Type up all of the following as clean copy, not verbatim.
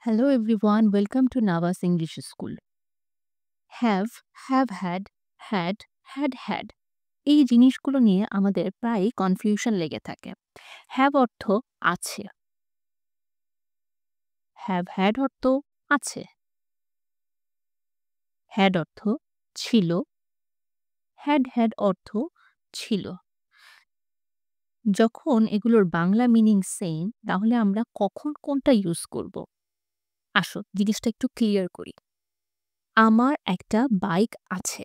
Hello everyone, welcome to Navas English School. have had এই জিনিসগুলো নিয়ে আমাদের প্রায়ই কনফিউশন লেগে থাকে। হ্যাভ অর্থ আছে, হ্যাভ হ্যাড অর্থ আছে, হ্যাড অর্থ ছিল, হ্যাড অর্থ ছিল। যখন এগুলোর বাংলা মিনিং সেম তাহলে আমরা কখন কোনটা ইউজ করব? আসো জিনিসটা একটু ক্লিয়ার করি। আমার একটা বাইক আছে।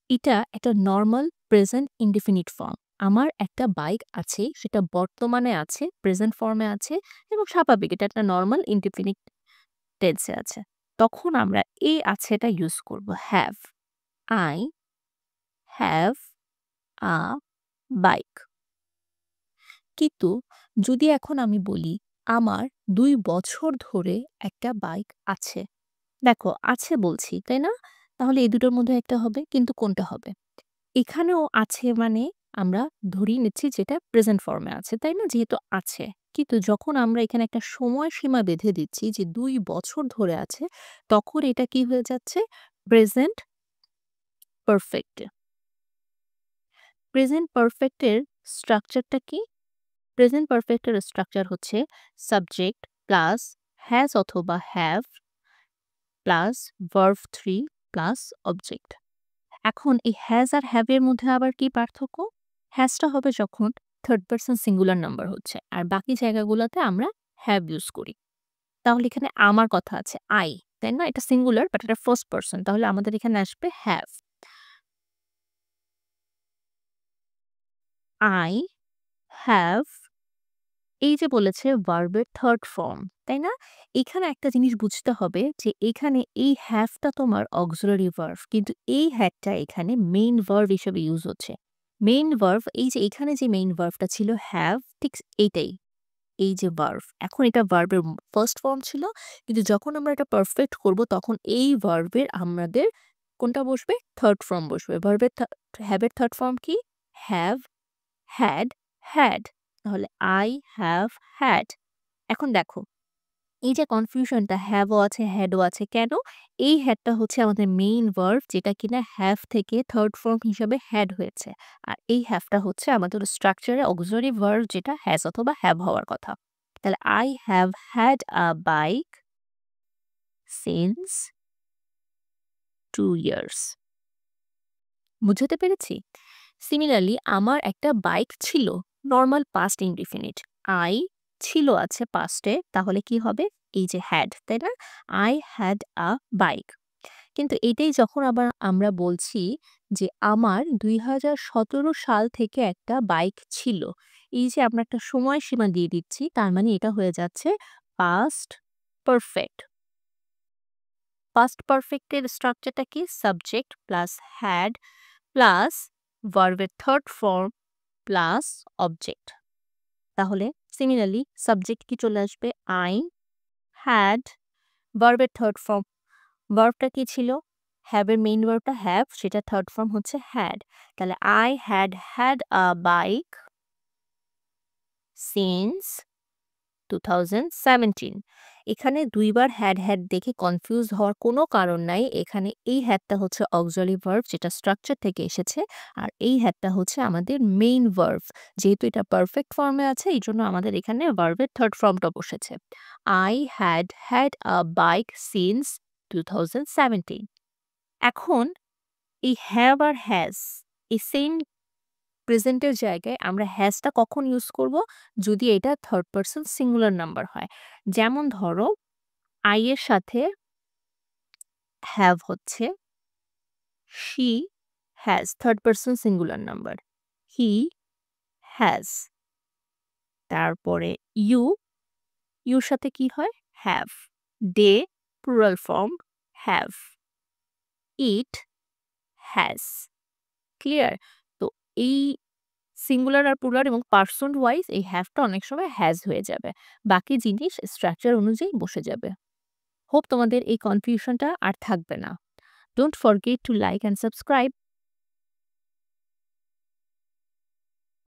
এটা একটা নরমাল প্রেজেন্ট ইনডিফিনিট ফর্ম। আমার একটা বাইক আছে, সেটা বর্তমানে আছে, প্রেজেন্ট ফর্মে আছে এবং স্বাভাবিক এটা একটা নরমাল ইনডিফিনিট টেন্সে আছে। তখন আমরা এই আছেটা ইউজ করব have. I have a bike. কিন্তু যদি এখন আমি বলি আমার ২ বছর ধরে একটা বাইক আছে। দেখো আছে বলছি, তাই না? তাহলে এই দুটোর মধ্যে একটা হবে, কিন্তু কোনটা হবে? এখানেও আছে মানে আমরা ধরিয়ে নিচ্ছি যেটা প্রেজেন্ট ফর্মে আছে, তাই না? যেহেতু আছে। কিন্তু যখন আমরা এখানে একটা সময়সীমা বেঁধে দিচ্ছি যে ২ বছর ধরে আছে, তখন এটা কি হয়ে যাচ্ছে? Present perfect. প্রেজেন্ট পারফেক্ট এর স্ট্রাকচারটা কি? প্রেজেন্ট পারফেক্ট এর স্ট্রাকচার হচ্ছে সাবজেক্ট প্লাস হ্যাজ অথবা have plus verb 3 plus object. এখন এই হ্যাজ আর হ্যাভ এর মধ্যে আবার কি পার্থক্য? হ্যাজটা হবে যখন থার্ড পারসন সিঙ্গুলার নাম্বার হচ্ছে আর বাকি জায়গাগুলোতে আমরা হ্যাভ ইউজ করি। তাহলে এখানে আমার কথা আছে আই, তাই না? এটা সিঙ্গুলার বাট এটা ফার্স্ট পারসন, তাহলে আমাদের এখানে আসবে হ্যাভ। আই হ্যাভ, এই যে বলেছে ভার্বের থার্ড ফর্ম, তাই না? এখানে একটা জিনিস বুঝতে হবে যে এখানে এই হ্যাভটা তোমার অক্সিলারি ভার্ব, কিন্তু এই হ্যাডটা এখানে মেইন ভার্ব হিসেবে ইউজ হচ্ছে। মেইন ভার্ব এই যে এখানে যে মেইন ভার্বটা ছিল হ্যাভ, ঠিক এইটাই, এই যে ভার্ব। এখন এটা ভার্বের ফার্স্ট ফর্ম ছিল, কিন্তু যখন আমরা এটা পারফেক্ট করব তখন এই ভার্বের আমাদের কোনটা বসবে? থার্ড ফর্ম বসবে। ভার্বের হ্যাভের থার্ড ফর্ম কি? Have had had. তাহলে আই হ্যাভ হ্যাড। এখন দেখো এই যে কনফিউশনটা হ্যাভও আছে হ্যাডও আছে কেন? এই হ্যাডটা হচ্ছে আমাদের মেইন ভার্ব যেটা কিনা হ্যাভ থেকে থার্ড ফর্ম হিসাবে হ্যাড হয়েছে। আর এই হ্যাভটা হচ্ছে আমাদের স্ট্রাকচারে অক্সিলারি ভার্ব যেটা হ্যাজ অথবা হ্যাভ হওয়ার কথা। তাহলে I have had a bike since 2 years. বুঝতে পেরেছি? সিমিলারলি আমার একটা বাইক ছিল, নরমাল পাস্ট ইনডিফিনিট। আই ছিল আছে পাস্টে, তাহলে কি হবে? এই যে হ্যাড, তাই না? I had a bike. কিন্তু এটাই যখন আবার আমরা বলছি যে আমার ২০১৭ সাল থেকে একটা বাইক ছিল। এই যে আমরা একটা সময়সীমা দিয়ে দিচ্ছি, তার মানে এটা হয়ে যাচ্ছে পাস্ট পারফেক্ট। পাস্ট পারফেক্টের স্ট্রাকচারটা কি? সাবজেক্ট প্লাস হ্যাড প্লাস ভার্বের থার্ড ফর্ম প্লাস অবজেক্ট। তাহলে সিমিলারলি সাবজেক্ট কি চলে আসবে? আই হ্যাড, ভার্বের থার্ড ফর্ম, ভার্বটা কি ছিল? হ্যাভের মেইন ভার্বটা হ্যাভ, সেটা থার্ড ফর্ম হচ্ছে হ্যাড। তাহলে I had had a bike since 2017। এখানে ২ বার হ্যাড দেখে কনফিউজ হওয়ার কোনো কারণ নাই। এখানে এই হ্যাডটা হচ্ছে অক্সিলারি ভার্ব যেটা স্ট্রাকচার থেকে এসেছে। আর এই হ্যাডটা হচ্ছে আমাদের মেইন ভার্ব। যেহেতু এটা পারফেক্ট ফর্মে আছে এইজন্য আমাদের এখানে ভার্বের থার্ড ফর্মটা বসেছে। I had had a bike since 2017। এখন এই হ্যাভ আর হ্যাজ, এই সেম প্রেজেন্টের জায়গায় আমরা হ্যাজটা কখন ইউজ করব? যদি এটা থার্ড পারসন সিঙ্গুলার নাম্বার হয়। যেমন ধরো আই এর সাথে হ্যাভ হচ্ছে she has, third person singular number. He has. তারপরে ইউ, ইউর সাথে কি হয়? Have. They plural form have. It has. Clear? তো এই সিঙ্গুলার আর প্লুরাল এবং পারসন ওয়াইজ এই হ্যাভটা অনেক সময় হ্যাজ হয়ে যাবে। বাকি জিনিস স্ট্রাকচার অনুযায়ী বসে যাবে। হোপ তোমাদের এই কনফিউশনটা আর থাকবে না। Don't forget to like and subscribe.